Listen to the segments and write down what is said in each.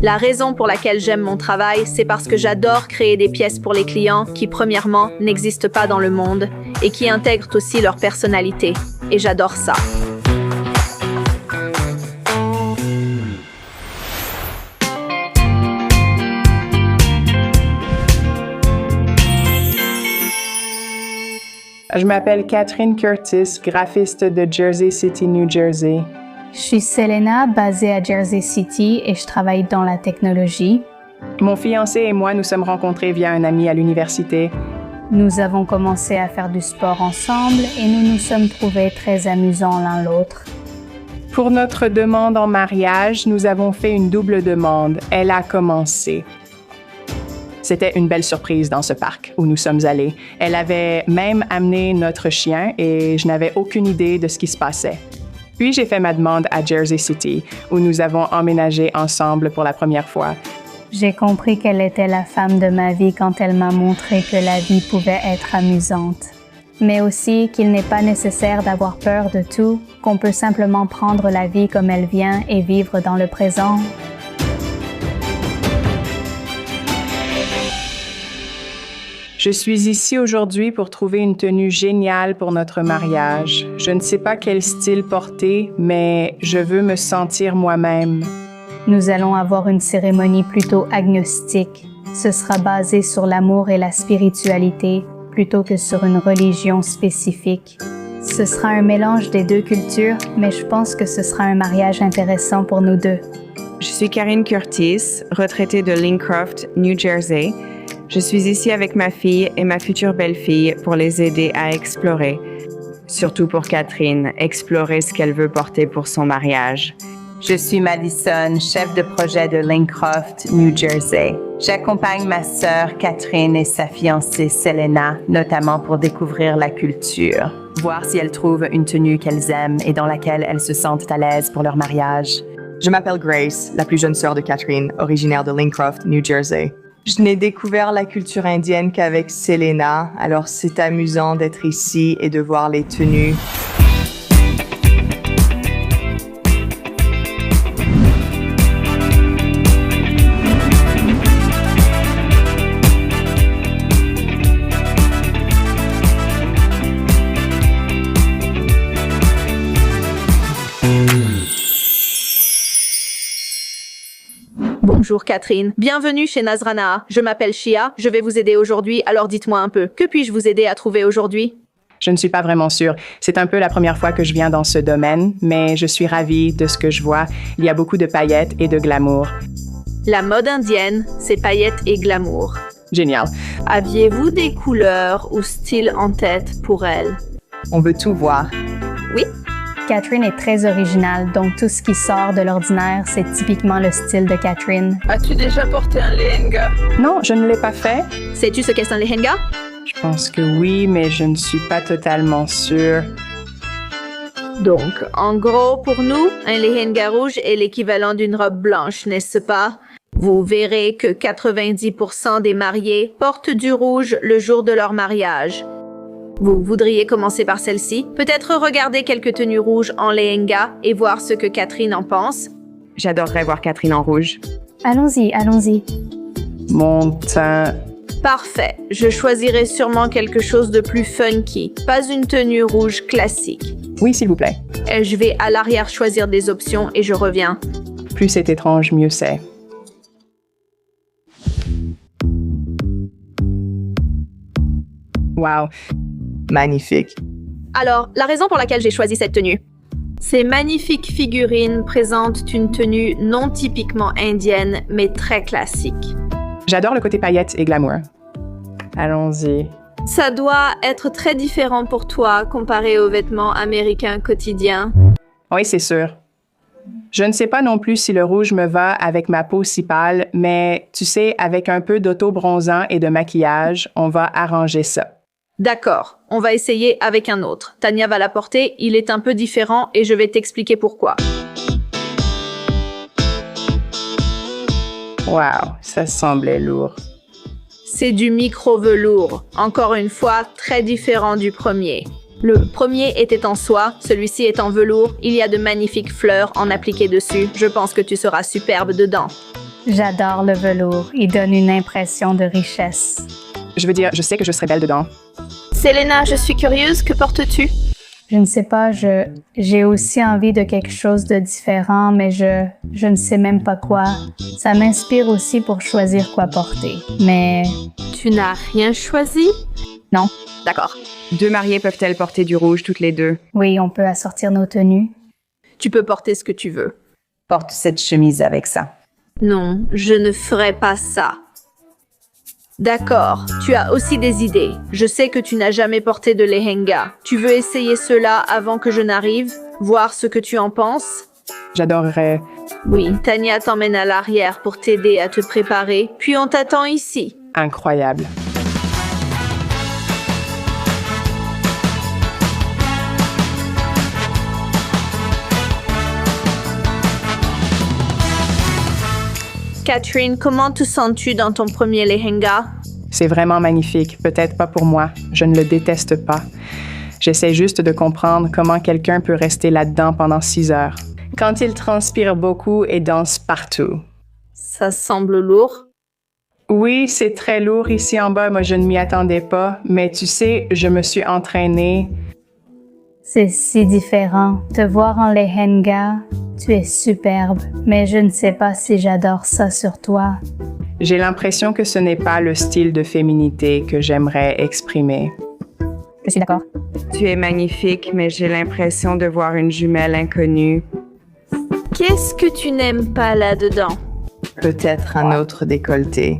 La raison pour laquelle j'aime mon travail, c'est parce que j'adore créer des pièces pour les clients qui, premièrement, n'existent pas dans le monde et qui intègrent aussi leur personnalité. Et j'adore ça. Je m'appelle Catherine Curtis, graphiste de Jersey City, New Jersey. Je suis Selena, basée à Jersey City et je travaille dans la technologie. Mon fiancé et moi nous sommes rencontrés via un ami à l'université. Nous avons commencé à faire du sport ensemble et nous nous sommes trouvés très amusants l'un l'autre. Pour notre demande en mariage, nous avons fait une double demande. Elle a commencé. C'était une belle surprise dans ce parc où nous sommes allés. Elle avait même amené notre chien et je n'avais aucune idée de ce qui se passait. Puis j'ai fait ma demande à Jersey City, où nous avons emménagé ensemble pour la première fois. J'ai compris qu'elle était la femme de ma vie quand elle m'a montré que la vie pouvait être amusante. Mais aussi qu'il n'est pas nécessaire d'avoir peur de tout, qu'on peut simplement prendre la vie comme elle vient et vivre dans le présent. Je suis ici aujourd'hui pour trouver une tenue géniale pour notre mariage. Je ne sais pas quel style porter, mais je veux me sentir moi-même. Nous allons avoir une cérémonie plutôt agnostique. Ce sera basé sur l'amour et la spiritualité, plutôt que sur une religion spécifique. Ce sera un mélange des deux cultures, mais je pense que ce sera un mariage intéressant pour nous deux. Je suis Karine Curtis, retraitée de Lincroft, New Jersey. Je suis ici avec ma fille et ma future belle-fille pour les aider à explorer. Surtout pour Catherine, explorer ce qu'elle veut porter pour son mariage. Je suis Madison, chef de projet de Lincroft, New Jersey. J'accompagne ma sœur Catherine et sa fiancée Selena, notamment pour découvrir la culture, voir si elles trouvent une tenue qu'elles aiment et dans laquelle elles se sentent à l'aise pour leur mariage. Je m'appelle Grace, la plus jeune sœur de Catherine, originaire de Lincroft, New Jersey. Je n'ai découvert la culture indienne qu'avec Selena, alors c'est amusant d'être ici et de voir les tenues. Bonjour Catherine, bienvenue chez Nazrana. Je m'appelle Shia, je vais vous aider aujourd'hui, alors dites-moi un peu, que puis-je vous aider à trouver aujourd'hui? Je ne suis pas vraiment sûre. C'est un peu la première fois que je viens dans ce domaine, mais je suis ravie de ce que je vois. Il y a beaucoup de paillettes et de glamour. La mode indienne, c'est paillettes et glamour. Génial. Aviez-vous des couleurs ou styles en tête pour elle? On veut tout voir. Oui? Catherine est très originale, donc tout ce qui sort de l'ordinaire, c'est typiquement le style de Catherine. As-tu déjà porté un lehenga? Non, je ne l'ai pas fait. Sais-tu ce qu'est un lehenga? Je pense que oui, mais je ne suis pas totalement sûre. Donc, en gros, pour nous, un lehenga rouge est l'équivalent d'une robe blanche, n'est-ce pas? Vous verrez que 90% des mariés portent du rouge le jour de leur mariage. Vous voudriez commencer par celle-ci? Peut-être regarder quelques tenues rouges en lehenga et voir ce que Catherine en pense? J'adorerais voir Catherine en rouge. Allons-y, allons-y. Mon teint... Parfait. Je choisirai sûrement quelque chose de plus funky, pas une tenue rouge classique. Oui, s'il vous plaît. Je vais à l'arrière choisir des options et je reviens. Plus c'est étrange, mieux c'est. Wow. Magnifique. Alors, la raison pour laquelle j'ai choisi cette tenue. Ces magnifiques figurines présentent une tenue non typiquement indienne, mais très classique. J'adore le côté paillettes et glamour. Allons-y. Ça doit être très différent pour toi comparé aux vêtements américains quotidiens. Oui, c'est sûr. Je ne sais pas non plus si le rouge me va avec ma peau si pâle, mais tu sais, avec un peu d'auto-bronzant et de maquillage, on va arranger ça. D'accord, on va essayer avec un autre. Tania va la porter, il est un peu différent et je vais t'expliquer pourquoi. Wow, ça semblait lourd. C'est du micro-velours, encore une fois très différent du premier. Le premier était en soie, celui-ci est en velours. Il y a de magnifiques fleurs en appliquées dessus. Je pense que tu seras superbe dedans. J'adore le velours. Il donne une impression de richesse. Je veux dire, je sais que je serai belle dedans. Selena, je suis curieuse, que portes-tu? Je ne sais pas, j'ai aussi envie de quelque chose de différent, mais je ne sais même pas quoi. Ça m'inspire aussi pour choisir quoi porter. Mais Tu n'as rien choisi? non. D'accord. 2 mariées peuvent-elles porter du rouge toutes les deux? Oui, on peut assortir nos tenues. Tu peux porter ce que tu veux. Porte cette chemise avec ça. Non, je ne ferai pas ça. D'accord, tu as aussi des idées. Je sais que tu n'as jamais porté de lehenga. Tu veux essayer cela avant que je n'arrive? Voir ce que tu en penses? J'adorerais. Oui, Tania t'emmène à l'arrière pour t'aider à te préparer, puis on t'attend ici. Incroyable. Catherine, comment te sens-tu dans ton premier lehenga? C'est vraiment magnifique. Peut-être pas pour moi. Je ne le déteste pas. J'essaie juste de comprendre comment quelqu'un peut rester là-dedans pendant 6 heures. Quand il transpire beaucoup et danse partout. Ça semble lourd. Oui, c'est très lourd ici en bas. Moi, je ne m'y attendais pas. Mais tu sais, je me suis entraînée. C'est si différent. Te voir en lehenga, tu es superbe, mais je ne sais pas si j'adore ça sur toi. J'ai l'impression que ce n'est pas le style de féminité que j'aimerais exprimer. Je suis d'accord. Tu es magnifique, mais j'ai l'impression de voir une jumelle inconnue. Qu'est-ce que tu n'aimes pas là-dedans? Peut-être un autre décolleté.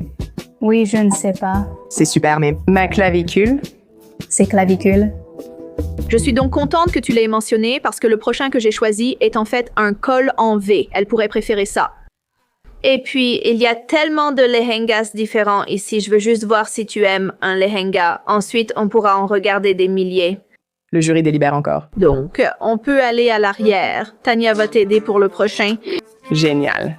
Oui, je ne sais pas. C'est super, mais Ma clavicule? C'est clavicule. Je suis donc contente que tu l'aies mentionné parce que le prochain que j'ai choisi est en fait un col en V. Elle pourrait préférer ça. Et puis, il y a tellement de lehengas différents ici. Je veux juste voir si tu aimes un lehenga. Ensuite, on pourra en regarder des milliers. Le jury délibère encore. Donc, on peut aller à l'arrière. Tania va t'aider pour le prochain. Génial.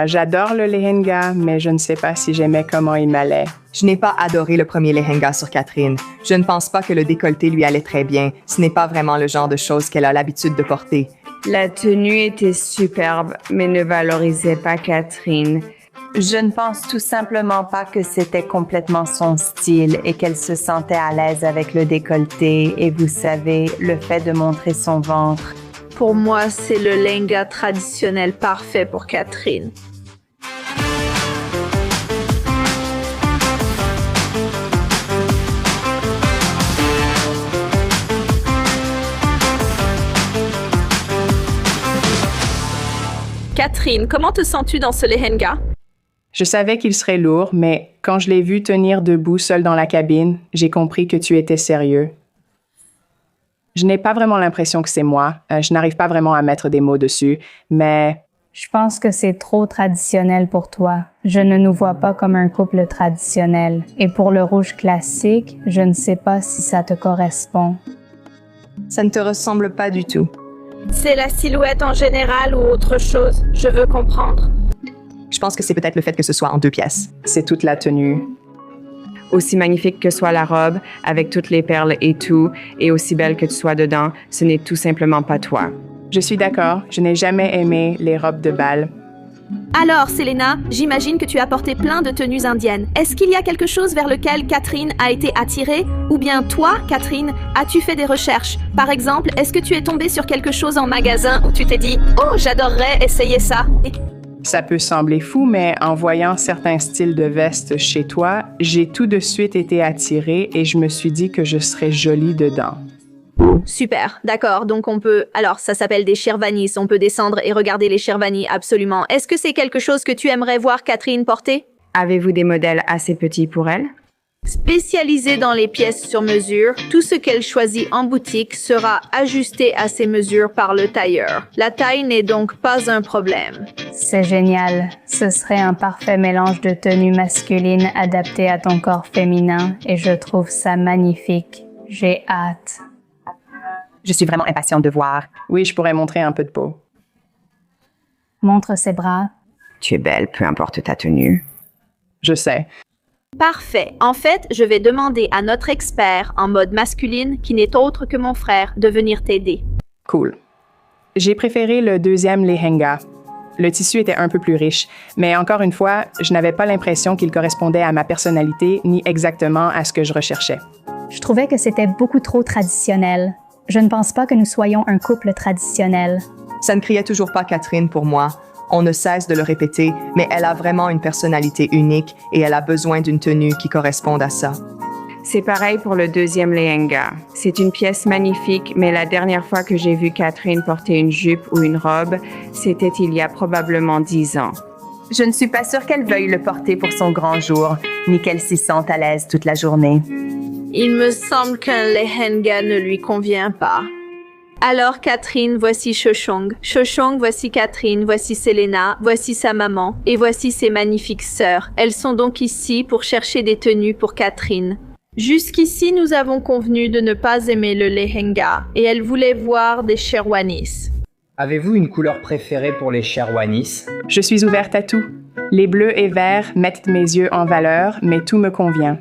J'adore le lehenga, mais je ne sais pas si j'aimais comment il m'allait. je n'ai pas adoré le premier lehenga sur Catherine. Je ne pense pas que le décolleté lui allait très bien. Ce n'est pas vraiment le genre de choses qu'elle a l'habitude de porter. La tenue était superbe, mais ne valorisait pas Catherine. Je ne pense tout simplement pas que c'était complètement son style et qu'elle se sentait à l'aise avec le décolleté et vous savez, le fait de montrer son ventre. Pour moi, c'est le lehenga traditionnel parfait pour Catherine. Catherine, comment te sens-tu dans ce lehenga? Je savais qu'il serait lourd, mais quand je l'ai vu tenir debout seul dans la cabine, j'ai compris que tu étais sérieux. Je n'ai pas vraiment l'impression que c'est moi. Je n'arrive pas vraiment à mettre des mots dessus, mais Je pense que c'est trop traditionnel pour toi. Je ne nous vois pas comme un couple traditionnel. Et pour le rouge classique, je ne sais pas si ça te correspond. Ça ne te ressemble pas du tout. C'est la silhouette en général ou autre chose? Je veux comprendre. Je pense que c'est peut-être le fait que ce soit en 2 pièces. c'est toute la tenue. Aussi magnifique que soit la robe, avec toutes les perles et tout, et aussi belle que tu sois dedans, ce n'est tout simplement pas toi. Je suis d'accord, je n'ai jamais aimé les robes de bal. Alors, Selena, j'imagine que tu as porté plein de tenues indiennes. Est-ce qu'il y a quelque chose vers lequel Catherine a été attirée? Ou bien toi, Catherine, as-tu fait des recherches? Par exemple, est-ce que tu es tombée sur quelque chose en magasin où tu t'es dit « Oh, j'adorerais essayer ça » Ça peut sembler fou, mais en voyant certains styles de vestes chez toi, j'ai tout de suite été attirée et je me suis dit que je serais jolie dedans. Super, d'accord, donc on peut... Alors, ça s'appelle des shervanis, on peut descendre et regarder les shervanis, absolument. Est-ce que c'est quelque chose que tu aimerais voir Catherine porter? Avez-vous des modèles assez petits pour elle? Spécialisée dans les pièces sur mesure, tout ce qu'elle choisit en boutique sera ajusté à ses mesures par le tailleur. La taille n'est donc pas un problème. C'est génial. Ce serait un parfait mélange de tenues masculines adaptées à ton corps féminin et je trouve ça magnifique. J'ai hâte. Je suis vraiment impatiente de voir. Oui, je pourrais montrer un peu de peau. Montre ses bras. Tu es belle, peu importe ta tenue. Je sais. Parfait. En fait, je vais demander à notre expert en mode masculine, qui n'est autre que mon frère, de venir t'aider. Cool. J'ai préféré le deuxième lehenga. Le tissu était un peu plus riche, mais encore une fois, je n'avais pas l'impression qu'il correspondait à ma personnalité ni exactement à ce que je recherchais. Je trouvais que c'était beaucoup trop traditionnel. Je ne pense pas que nous soyons un couple traditionnel. Ça ne criait toujours pas Catherine pour moi. On ne cesse de le répéter, mais elle a vraiment une personnalité unique et elle a besoin d'une tenue qui corresponde à ça. C'est pareil pour le deuxième lehenga. C'est une pièce magnifique, mais la dernière fois que j'ai vu Catherine porter une jupe ou une robe, c'était il y a probablement 10 ans. Je ne suis pas sûre qu'elle veuille le porter pour son grand jour, ni qu'elle s'y sente à l'aise toute la journée. Il me semble qu'un lehenga ne lui convient pas. Alors, Catherine, voici Shoshong. Shoshong, voici Catherine, voici Selena, voici sa maman, et voici ses magnifiques sœurs. Elles sont donc ici pour chercher des tenues pour Catherine. Jusqu'ici, nous avons convenu de ne pas aimer le lehenga, et elles voulaient voir des sherwanis. Avez-vous une couleur préférée pour les sherwanis? Je suis ouverte à tout. Les bleus et verts mettent mes yeux en valeur, mais tout me convient.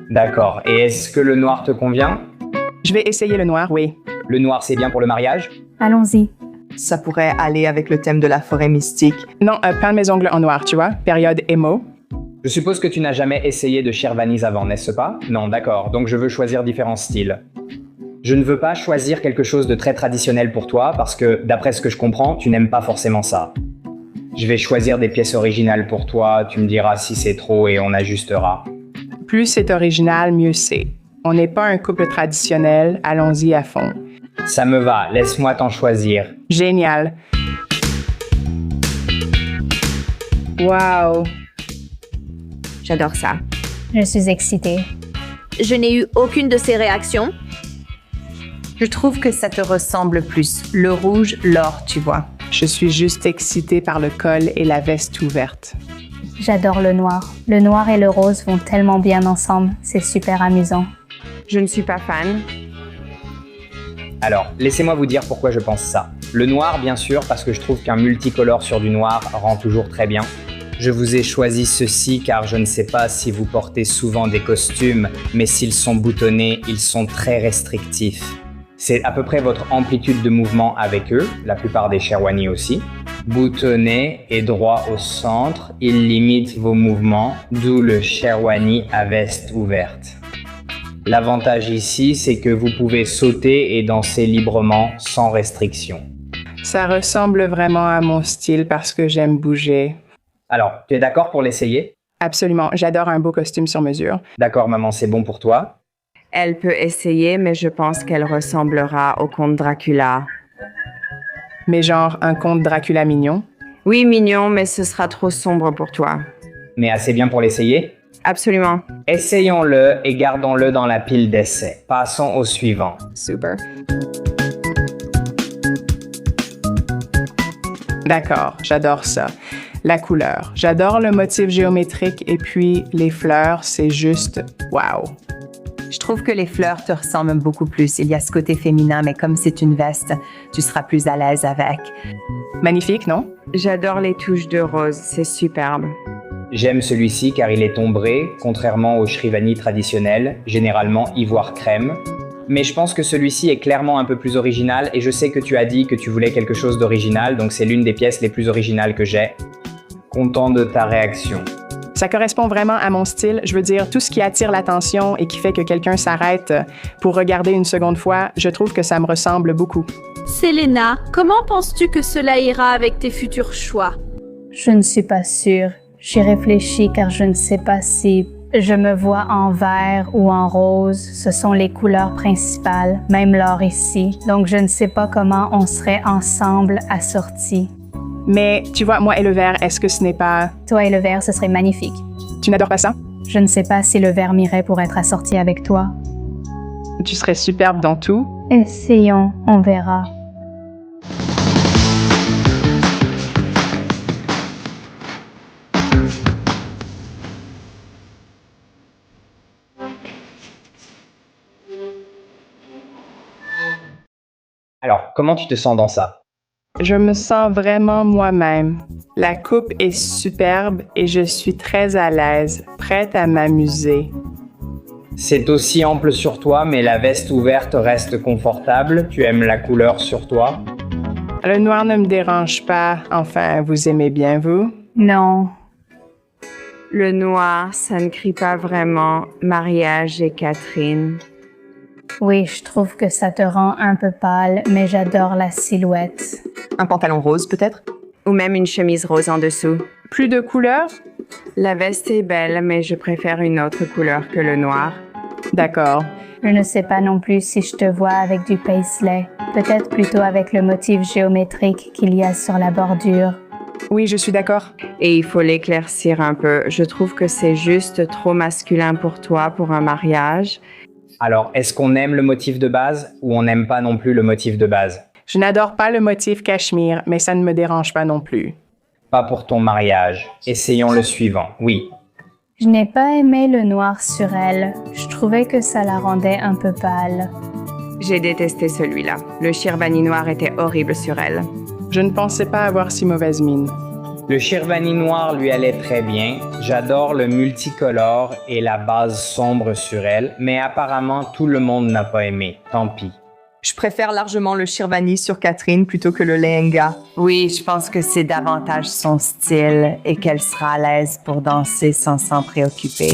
D'accord. Et est-ce que le noir te convient? Je vais essayer le noir, oui. Le noir, c'est bien pour le mariage? Allons-y. Ça pourrait aller avec le thème de la forêt mystique. Non, peindre mes ongles en noir, tu vois, période emo. Je suppose que tu n'as jamais essayé de sherwanis avant, n'est-ce pas? Non, d'accord. Donc je veux choisir différents styles. Je ne veux pas choisir quelque chose de très traditionnel pour toi parce que, d'après ce que je comprends, tu n'aimes pas forcément ça. Je vais choisir des pièces originales pour toi, tu me diras si c'est trop et on ajustera. Plus c'est original, mieux c'est. On n'est pas un couple traditionnel, allons-y à fond. Ça me va, laisse-moi t'en choisir. Génial. Wow. J'adore ça. Je suis excitée. Je n'ai eu aucune de ces réactions. Je trouve que ça te ressemble plus. Le rouge, l'or, tu vois. Je suis juste excitée par le col et la veste ouverte. J'adore le noir. Le noir et le rose vont tellement bien ensemble. C'est super amusant. Je ne suis pas fan. Alors, laissez-moi vous dire pourquoi je pense ça. Le noir, bien sûr, parce que je trouve qu'un multicolore sur du noir rend toujours très bien. Je vous ai choisi ceci car je ne sais pas si vous portez souvent des costumes, mais s'ils sont boutonnés, ils sont très restrictifs. C'est à peu près votre amplitude de mouvement avec eux, la plupart des sherwanis aussi. Boutonné et droit au centre, ils limitent vos mouvements, d'où le sherwani à veste ouverte. L'avantage ici, c'est que vous pouvez sauter et danser librement, sans restriction. Ça ressemble vraiment à mon style parce que j'aime bouger. Alors, tu es d'accord pour l'essayer? Absolument, j'adore un beau costume sur mesure. D'accord, maman, c'est bon pour toi? Elle peut essayer, mais je pense qu'elle ressemblera au comte Dracula. Mais genre un conte Dracula mignon. Oui, mignon, mais ce sera trop sombre pour toi. Mais assez bien pour l'essayer? Absolument. Essayons-le et gardons-le dans la pile d'essais. Passons au suivant. Super. D'accord, j'adore ça. La couleur. J'adore le motif géométrique et puis les fleurs, c'est juste wow. Je trouve que les fleurs te ressemblent beaucoup plus. Il y a ce côté féminin, mais comme c'est une veste, tu seras plus à l'aise avec. Magnifique, non? J'adore les touches de rose, c'est superbe. J'aime celui-ci car il est ombré, contrairement au shrivani traditionnel, généralement ivoire crème. Mais je pense que celui-ci est clairement un peu plus original et je sais que tu as dit que tu voulais quelque chose d'original, donc c'est l'une des pièces les plus originales que j'ai. Content de ta réaction. Ça correspond vraiment à mon style. Je veux dire, tout ce qui attire l'attention et qui fait que quelqu'un s'arrête pour regarder une seconde fois, je trouve que ça me ressemble beaucoup. Selena, comment penses-tu que cela ira avec tes futurs choix? Je ne suis pas sûre. J'y réfléchis car je ne sais pas si je me vois en vert ou en rose. Ce sont les couleurs principales, même l'or ici. Donc je ne sais pas comment on serait ensemble assortis. Mais tu vois, moi et le vert, est-ce que ce n'est pas... Toi et le vert, ce serait magnifique. Tu n'adores pas ça? Je ne sais pas si le vert m'irait pour être assorti avec toi. Tu serais superbe dans tout. Essayons, on verra. Alors, comment tu te sens dans ça? Je me sens vraiment moi-même. La coupe est superbe et je suis très à l'aise, prête à m'amuser. C'est aussi ample sur toi, mais la veste ouverte reste confortable. Tu aimes la couleur sur toi? Le noir ne me dérange pas. Enfin, vous aimez bien, vous? Non, Le noir, ça ne crie pas vraiment mariage et Catherine. oui, je trouve que ça te rend un peu pâle, mais j'adore la silhouette. Un pantalon rose, peut-être? Ou même une chemise rose en dessous. Plus de couleurs? La veste est belle, mais je préfère une autre couleur que le noir. D'accord. Je ne sais pas non plus si je te vois avec du paisley. Peut-être plutôt avec le motif géométrique qu'il y a sur la bordure. Oui, je suis d'accord. Et il faut l'éclaircir un peu. Je trouve que c'est juste trop masculin pour toi pour un mariage. Alors, est-ce qu'on aime le motif de base ou on n'aime pas non plus le motif de base? Je n'adore pas le motif cachemire, mais ça ne me dérange pas non plus. Pas pour ton mariage. Essayons le suivant. Oui. Je n'ai pas aimé le noir sur elle. Je trouvais que ça la rendait un peu pâle. J'ai détesté celui-là. Le Shirvani noir était horrible sur elle. Je ne pensais pas avoir si mauvaise mine. Le Shirvani noir lui allait très bien. J'adore le multicolore et la base sombre sur elle, mais apparemment tout le monde n'a pas aimé. Tant pis. Je préfère largement le Shirvani sur Catherine plutôt que le lehenga. Oui, je pense que c'est davantage son style et qu'elle sera à l'aise pour danser sans s'en préoccuper.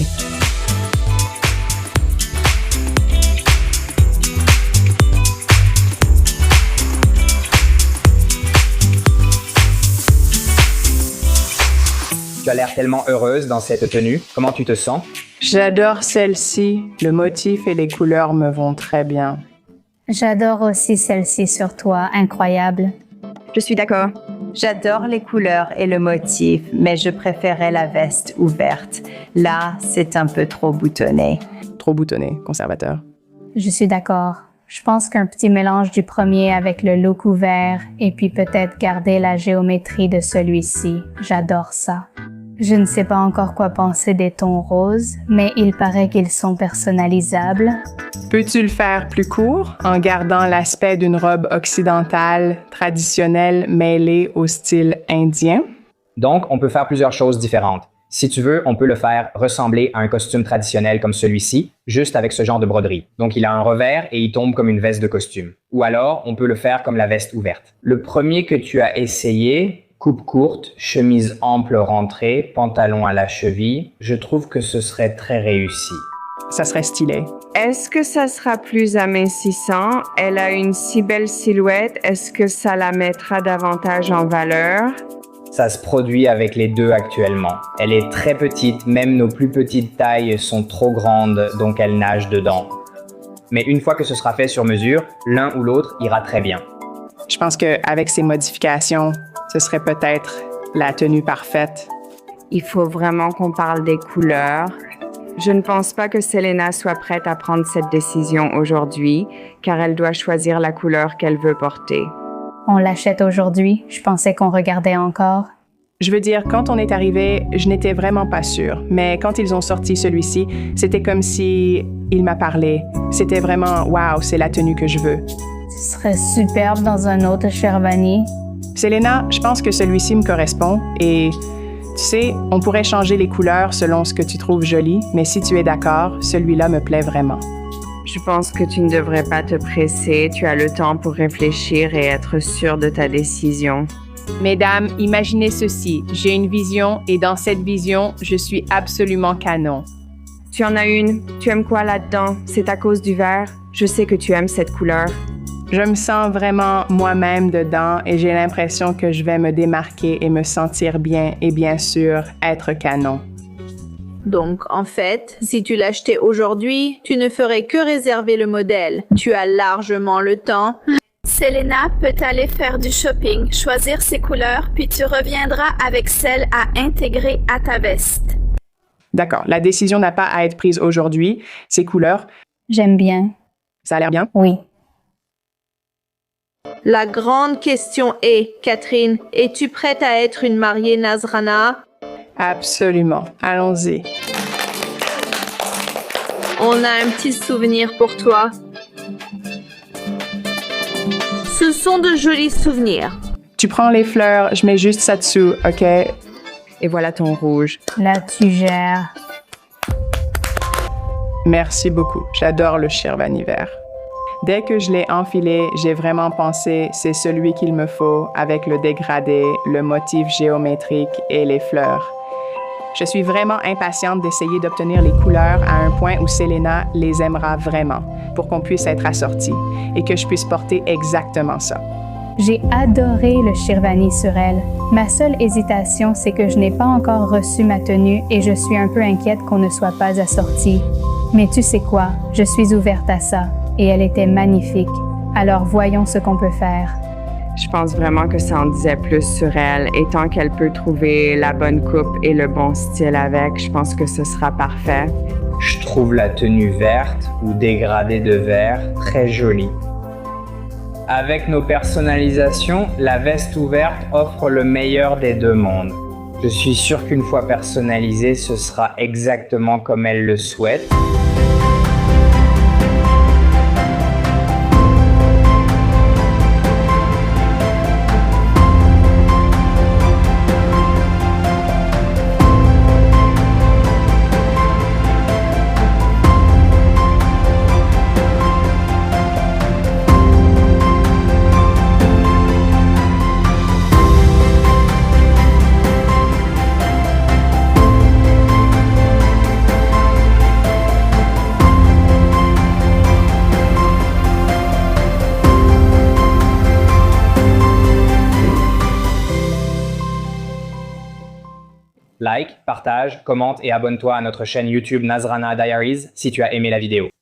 Tu as l'air tellement heureuse dans cette tenue. Comment tu te sens? J'adore celle-ci. Le motif et les couleurs me vont très bien. J'adore aussi celle-ci sur toi, incroyable. Je suis d'accord. J'adore les couleurs et le motif, mais je préférais la veste ouverte. Là, c'est un peu trop boutonné. Trop boutonné, conservateur. Je suis d'accord. Je pense qu'un petit mélange du premier avec le look ouvert et puis peut-être garder la géométrie de celui-ci. J'adore ça. Je ne sais pas encore quoi penser des tons roses, mais il paraît qu'ils sont personnalisables. Peux-tu le faire plus court en gardant l'aspect d'une robe occidentale traditionnelle mêlée au style indien? Donc, on peut faire plusieurs choses différentes. Si tu veux, on peut le faire ressembler à un costume traditionnel comme celui-ci, juste avec ce genre de broderie. Donc, il a un revers et il tombe comme une veste de costume. Ou alors, on peut le faire comme la veste ouverte. Le premier que tu as essayé, coupe courte, chemise ample rentrée, pantalon à la cheville, je trouve que ce serait très réussi. Ça serait stylé. Est-ce que ça sera plus amincissant? Elle a une si belle silhouette. Est-ce que ça la mettra davantage en valeur? Ça se produit avec les deux actuellement. Elle est très petite, même nos plus petites tailles sont trop grandes, donc elle nage dedans. Mais une fois que ce sera fait sur mesure, l'un ou l'autre ira très bien. Je pense qu'avec ces modifications, ce serait peut-être la tenue parfaite. Il faut vraiment qu'on parle des couleurs. Je ne pense pas que Selena soit prête à prendre cette décision aujourd'hui, car elle doit choisir la couleur qu'elle veut porter. On l'achète aujourd'hui. Je pensais qu'on regardait encore. Je veux dire, quand on est arrivé, je n'étais vraiment pas sûre. Mais quand ils ont sorti celui-ci, c'était comme si il m'a parlé. C'était vraiment, wow, c'est la tenue que je veux. Ce serait superbe dans un autre Shirvani. Selena, je pense que celui-ci me correspond et tu sais, on pourrait changer les couleurs selon ce que tu trouves joli, mais si tu es d'accord, celui-là me plaît vraiment. Je pense que tu ne devrais pas te presser. Tu as le temps pour réfléchir et être sûr de ta décision. Mesdames, imaginez ceci. J'ai une vision et dans cette vision, je suis absolument canon. Tu en as une. Tu aimes quoi là-dedans? C'est à cause du vert? Je sais que tu aimes cette couleur. Je me sens vraiment moi-même dedans et j'ai l'impression que je vais me démarquer et me sentir bien et bien sûr être canon. Donc, en fait, si tu l'achetais aujourd'hui, tu ne ferais que réserver le modèle. Tu as largement le temps. Selena peut aller faire du shopping, choisir ses couleurs, puis tu reviendras avec celles à intégrer à ta veste. D'accord, la décision n'a pas à être prise aujourd'hui. Ces couleurs, J'aime bien. ça a l'air bien? Oui. La grande question est, Catherine, es-tu prête à être une mariée Nazrana? Absolument. Allons-y. On a un petit souvenir pour toi. Ce sont de jolis souvenirs. Tu prends les fleurs, je mets juste ça dessous, OK? Et voilà ton rouge. Là, tu gères. Merci beaucoup. J'adore le Shirvani vert. Dès que je l'ai enfilé, j'ai vraiment pensé c'est celui qu'il me faut avec le dégradé, le motif géométrique et les fleurs. Je suis vraiment impatiente d'essayer d'obtenir les couleurs à un point où Selena les aimera vraiment pour qu'on puisse être assortis et que je puisse porter exactement ça. J'ai adoré le Shirvani sur elle. Ma seule hésitation, c'est que je n'ai pas encore reçu ma tenue et je suis un peu inquiète qu'on ne soit pas assorti. Mais tu sais quoi, je suis ouverte à ça et elle était magnifique. Alors voyons ce qu'on peut faire. Je pense vraiment que ça en disait plus sur elle et tant qu'elle peut trouver la bonne coupe et le bon style avec, je pense que ce sera parfait. Je trouve la tenue verte ou dégradée de vert très jolie. Avec nos personnalisations, la veste ouverte offre le meilleur des deux mondes. Je suis sûr qu'une fois personnalisée, ce sera exactement comme elle le souhaite. Like, partage, commente et abonne-toi à notre chaîne YouTube Nazrana Diaries si tu as aimé la vidéo.